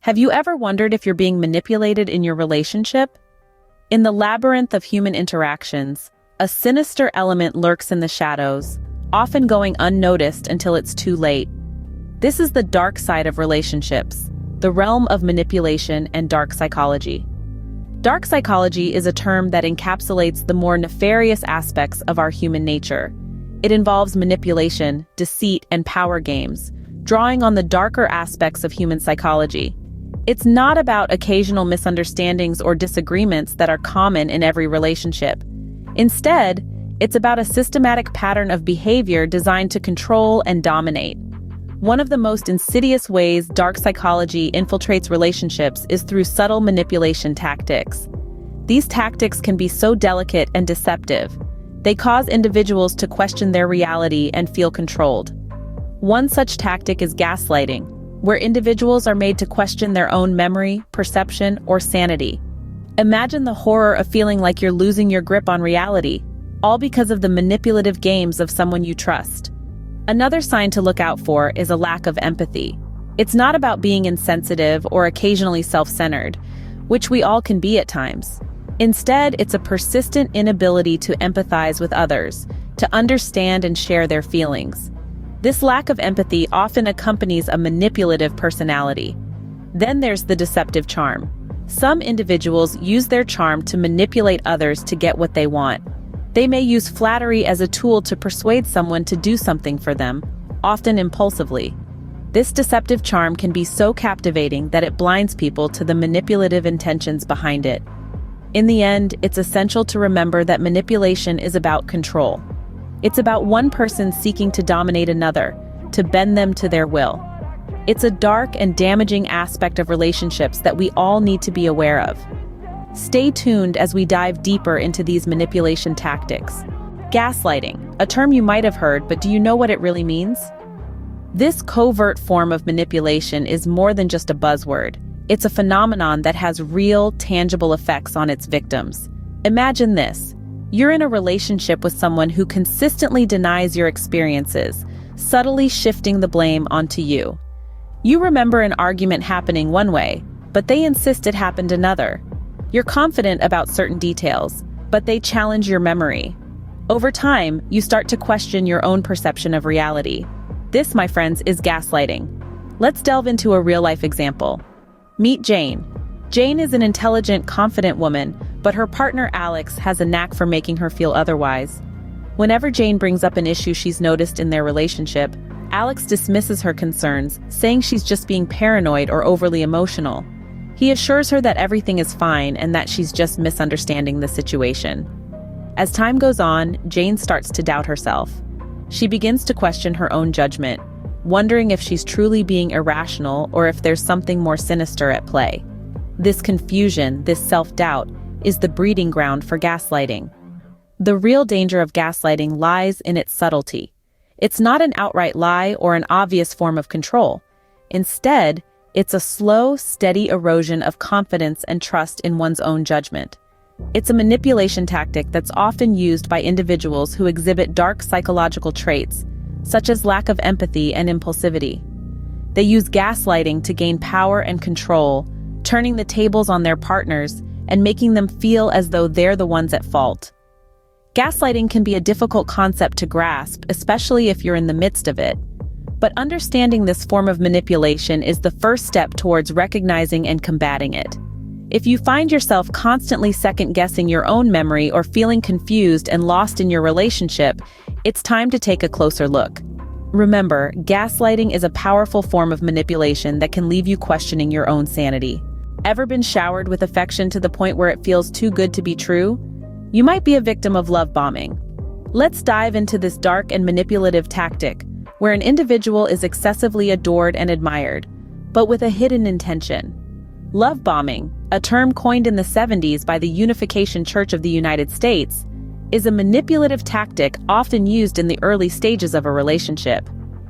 Have you ever wondered if you're being manipulated in your relationship? In the labyrinth of human interactions, a sinister element lurks in the shadows, often going unnoticed until it's too late. This is the dark side of relationships, the realm of manipulation and dark psychology. Dark psychology is a term that encapsulates the more nefarious aspects of our human nature. It involves manipulation, deceit, and power games, drawing on the darker aspects of human psychology. It's not about occasional misunderstandings or disagreements that are common in every relationship. Instead, it's about a systematic pattern of behavior designed to control and dominate. One of the most insidious ways dark psychology infiltrates relationships is through subtle manipulation tactics. These tactics can be so delicate and deceptive. They cause individuals to question their reality and feel controlled. One such tactic is gaslighting, where individuals are made to question their own memory, perception, or sanity. Imagine the horror of feeling like you're losing your grip on reality, all because of the manipulative games of someone you trust. Another sign to look out for is a lack of empathy. It's not about being insensitive or occasionally self-centered, which we all can be at times. Instead, it's a persistent inability to empathize with others, to understand and share their feelings. This lack of empathy often accompanies a manipulative personality. Then there's the deceptive charm. Some individuals use their charm to manipulate others to get what they want. They may use flattery as a tool to persuade someone to do something for them, often impulsively. This deceptive charm can be so captivating that it blinds people to the manipulative intentions behind it. In the end, it's essential to remember that manipulation is about control. It's about one person seeking to dominate another, to bend them to their will. It's a dark and damaging aspect of relationships that we all need to be aware of. Stay tuned as we dive deeper into these manipulation tactics. Gaslighting, a term you might have heard, but do you know what it really means? This covert form of manipulation is more than just a buzzword. It's a phenomenon that has real, tangible effects on its victims. Imagine this. You're in a relationship with someone who consistently denies your experiences, subtly shifting the blame onto you. You remember an argument happening one way, but they insist it happened another. You're confident about certain details, but they challenge your memory. Over time, you start to question your own perception of reality. This, my friends, is gaslighting. Let's delve into a real-life example. Meet Jane. Jane is an intelligent, confident woman, but her partner Alex has a knack for making her feel otherwise. Whenever Jane brings up an issue she's noticed in their relationship, Alex dismisses her concerns, saying she's just being paranoid or overly emotional. He assures her that everything is fine and that she's just misunderstanding the situation. As time goes on, Jane starts to doubt herself. She begins to question her own judgment, wondering if she's truly being irrational or if there's something more sinister at play. This confusion, this self-doubt, is the breeding ground for gaslighting. The real danger of gaslighting lies in its subtlety. It's not an outright lie or an obvious form of control. Instead, it's a slow, steady erosion of confidence and trust in one's own judgment. It's a manipulation tactic that's often used by individuals who exhibit dark psychological traits, such as lack of empathy and impulsivity. They use gaslighting to gain power and control, turning the tables on their partners and making them feel as though they're the ones at fault. Gaslighting can be a difficult concept to grasp, especially if you're in the midst of it. But understanding this form of manipulation is the first step towards recognizing and combating it. If you find yourself constantly second-guessing your own memory or feeling confused and lost in your relationship, it's time to take a closer look. Remember, gaslighting is a powerful form of manipulation that can leave you questioning your own sanity. Ever been showered with affection to the point where it feels too good to be true? You might be a victim of love bombing. Let's dive into this dark and manipulative tactic, where an individual is excessively adored and admired, but with a hidden intention. Love bombing, a term coined in the 70s by the Unification Church of the United States, is a manipulative tactic often used in the early stages of a relationship.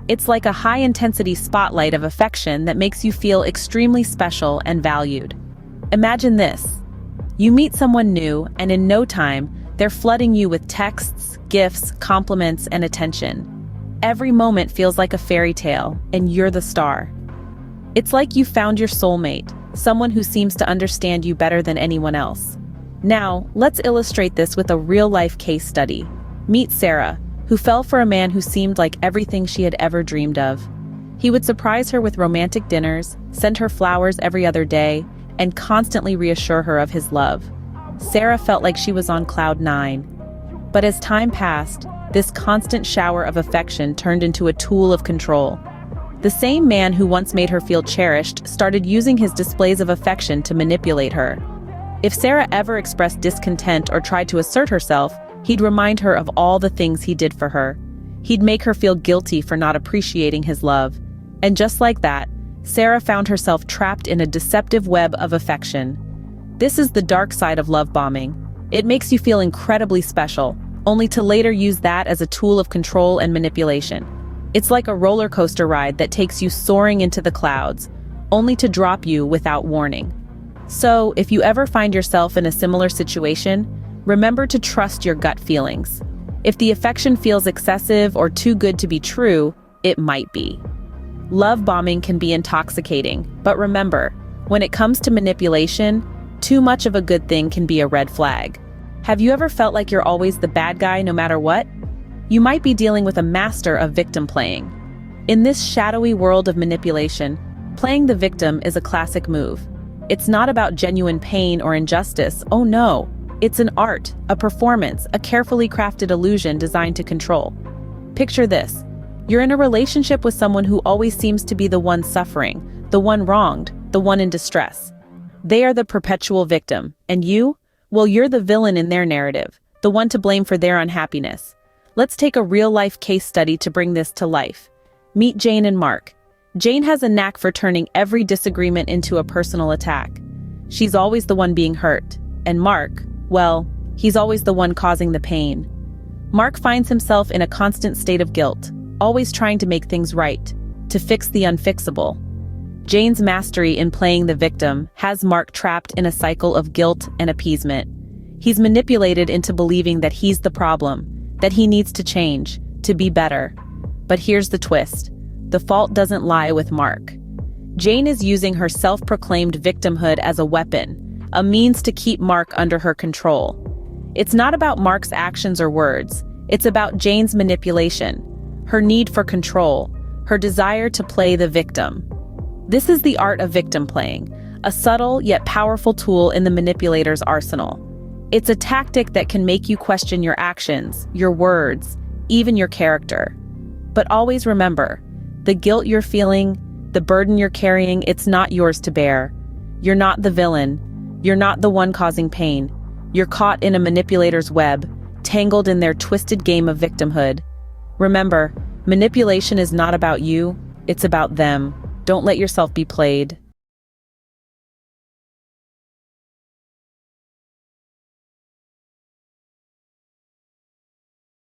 It's like a high-intensity spotlight of affection that makes you feel extremely special and valued. Imagine this. You meet someone new, and in no time, they're flooding you with texts, gifts, compliments, and attention. Every moment feels like a fairy tale, and you're the star. It's like you found your soulmate, someone who seems to understand you better than anyone else. Now, let's illustrate this with a real-life case study. Meet Sarah, who fell for a man who seemed like everything she had ever dreamed of. He would surprise her with romantic dinners, send her flowers every other day, and constantly reassure her of his love. Sarah felt like she was on cloud 9. But as time passed, this constant shower of affection turned into a tool of control. The same man who once made her feel cherished started using his displays of affection to manipulate her. If Sarah ever expressed discontent or tried to assert herself, he'd remind her of all the things he did for her. He'd make her feel guilty for not appreciating his love. And just like that, Sarah found herself trapped in a deceptive web of affection. This is the dark side of love bombing. It makes you feel incredibly special, only to later use that as a tool of control and manipulation. It's like a roller coaster ride that takes you soaring into the clouds, only to drop you without warning. So, if you ever find yourself in a similar situation, remember to trust your gut feelings. If the affection feels excessive or too good to be true, it might be. Love bombing can be intoxicating, but remember, when it comes to manipulation, too much of a good thing can be a red flag. Have you ever felt like you're always the bad guy no matter what? You might be dealing with a master of victim playing. In this shadowy world of manipulation, playing the victim is a classic move. It's not about genuine pain or injustice, oh no. It's an art, a performance, a carefully crafted illusion designed to control. Picture this. You're in a relationship with someone who always seems to be the one suffering, the one wronged, the one in distress. They are the perpetual victim, and you? Well, you're the villain in their narrative, the one to blame for their unhappiness. Let's take a real-life case study to bring this to life. Meet Jane and Mark. Jane has a knack for turning every disagreement into a personal attack. She's always the one being hurt. And Mark, well, he's always the one causing the pain. Mark finds himself in a constant state of guilt, always trying to make things right, to fix the unfixable. Jane's mastery in playing the victim has Mark trapped in a cycle of guilt and appeasement. He's manipulated into believing that he's the problem, that he needs to change, to be better. But here's the twist. The fault doesn't lie with Mark. Jane is using her self-proclaimed victimhood as a weapon, a means to keep Mark under her control. It's not about Mark's actions or words. It's about Jane's manipulation, her need for control, her desire to play the victim. This is the art of victim playing, a subtle yet powerful tool in the manipulator's arsenal. It's a tactic that can make you question your actions, your words, even your character. But always remember, the guilt you're feeling, the burden you're carrying, it's not yours to bear. You're not the villain. You're not the one causing pain. You're caught in a manipulator's web, tangled in their twisted game of victimhood. Remember, manipulation is not about you, it's about them. Don't let yourself be played.